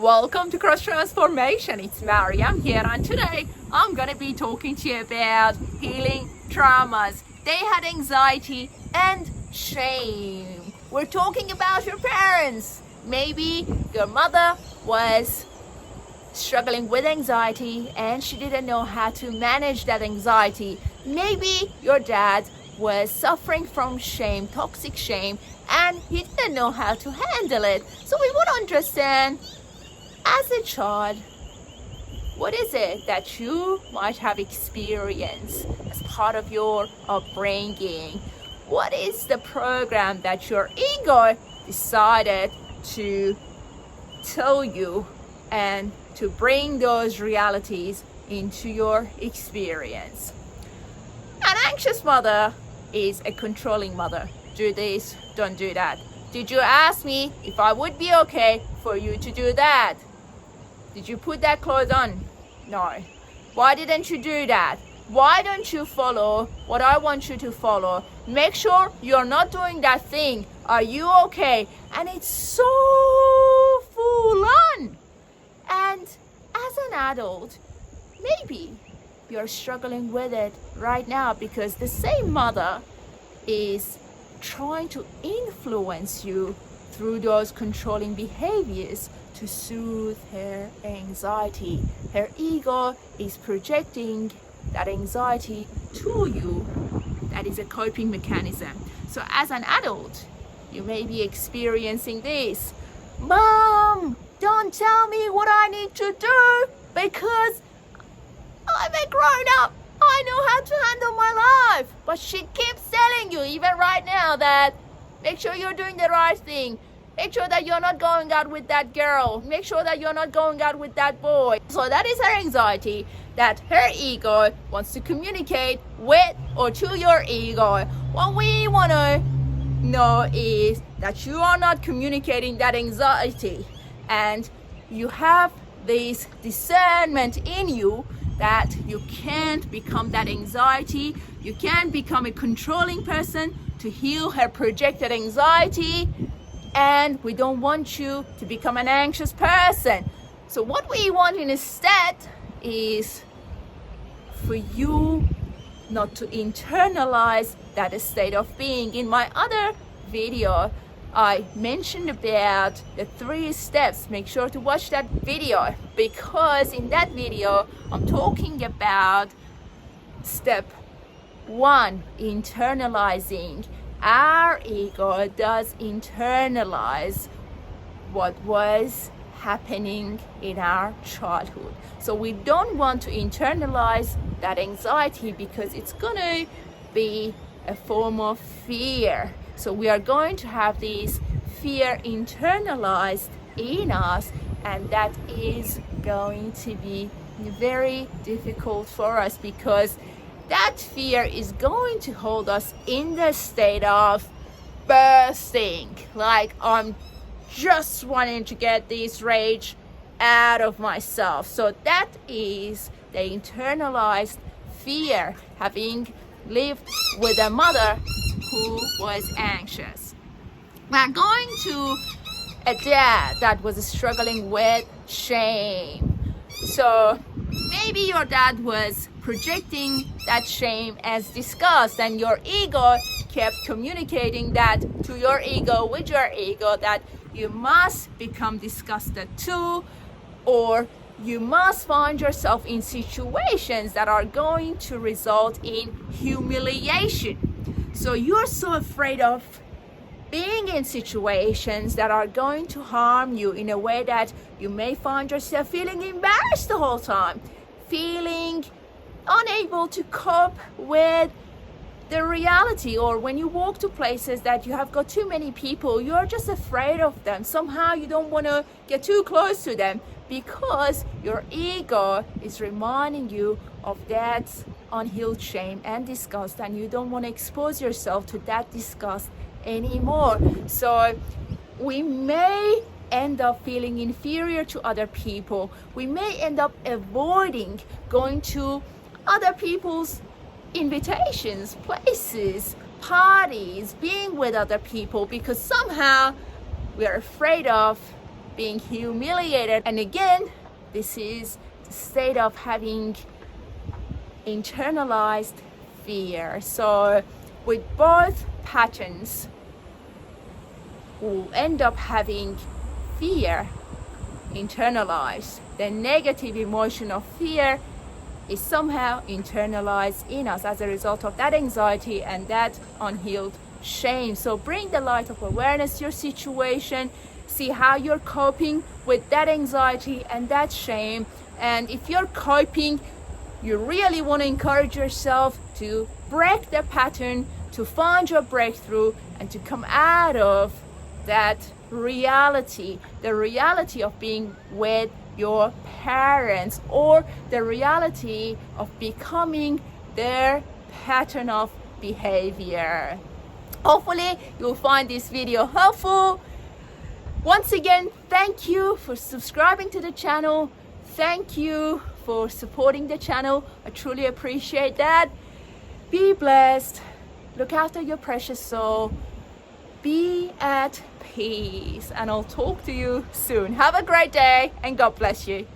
Welcome to Cross Transformation. It's Mariam here, and today I'm going to be talking to you about healing traumas. They had anxiety and shame. We're talking about your parents. Maybe your mother was struggling with anxiety and she didn't know how to manage that anxiety. Maybe your dad was suffering from shame, toxic shame, and he didn't know how to handle it. So we want to understand, as a child, what is it that you might have experienced as part of your upbringing? What is the program that your ego decided to tell you and to bring those realities into your experience? An anxious mother is a controlling mother. Do this, don't do that. Did you ask me if I would be okay for you to do that? Did you put that clothes on? No. Why didn't you do that? Why don't you follow what I want you to follow? Make sure you're not doing that thing. Are you okay? And it's so full on. And as an adult, maybe you're struggling with it right now because the same mother is trying to influence you through those controlling behaviors to soothe her anxiety. Her ego is projecting that anxiety to you. That is a coping mechanism. So as an adult, you may be experiencing this. Mom, don't tell me what I need to do because I'm a grown-up. I know how to handle my life. But she keeps telling you, even right now, that make sure you're doing the right thing. Make sure that you're not going out with that girl. Make sure that you're not going out with that boy. So that is her anxiety, that her ego wants to communicate with or to your ego. What we want to know is that you are not communicating that anxiety, and you have this discernment in you that you can't become that anxiety. You can't become a controlling person to heal her projected anxiety. And we don't want you to become an anxious person. So what we want instead is for you not to internalize that state of being. In my other video, I mentioned about the 3 steps. Make sure to watch that video, because in that video I'm talking about step 1, internalizing. Our ego does internalize what was happening in our childhood. So we don't want to internalize that anxiety because it's gonna be a form of fear. So we are going to have this fear internalized in us, and that is going to be very difficult for us because that fear is going to hold us in the state of bursting. Like, I'm just wanting to get this rage out of myself. So that is the internalized fear, having lived with a mother who was anxious. Now, going to a dad that was struggling with shame. So maybe your dad was projecting that shame as disgust, and your ego kept communicating that to your ego, with your ego, that you must become disgusted too, or you must find yourself in situations that are going to result in humiliation. So you're so afraid of being in situations that are going to harm you in a way that you may find yourself feeling embarrassed the whole time, feeling unable to cope with the reality, or when you walk to places that you have got too many people, you're just afraid of them. Somehow you don't want to get too close to them because your ego is reminding you of that unhealed shame and disgust, and you don't want to expose yourself to that disgust anymore. So we may end up feeling inferior to other people. We may end up avoiding going to other people's invitations, places, parties, being with other people, because somehow we are afraid of being humiliated. And again, this is the state of having internalized fear. So with both patterns, we'll end up having fear internalized. The negative emotion of fear is somehow internalized in us as a result of that anxiety and that unhealed shame. So bring the light of awareness to your situation, see how you're coping with that anxiety and that shame. And if you're coping, you really want to encourage yourself to break the pattern, to find your breakthrough, and to come out of that reality, the reality of being with your parents, or the reality of becoming their pattern of behavior. Hopefully you'll find this video helpful. Once again, thank you for subscribing to the channel. Thank you for supporting the channel. I truly appreciate that. Be blessed. Look after your precious soul. Be at peace. And I'll talk to you soon. Have a great day and God bless you.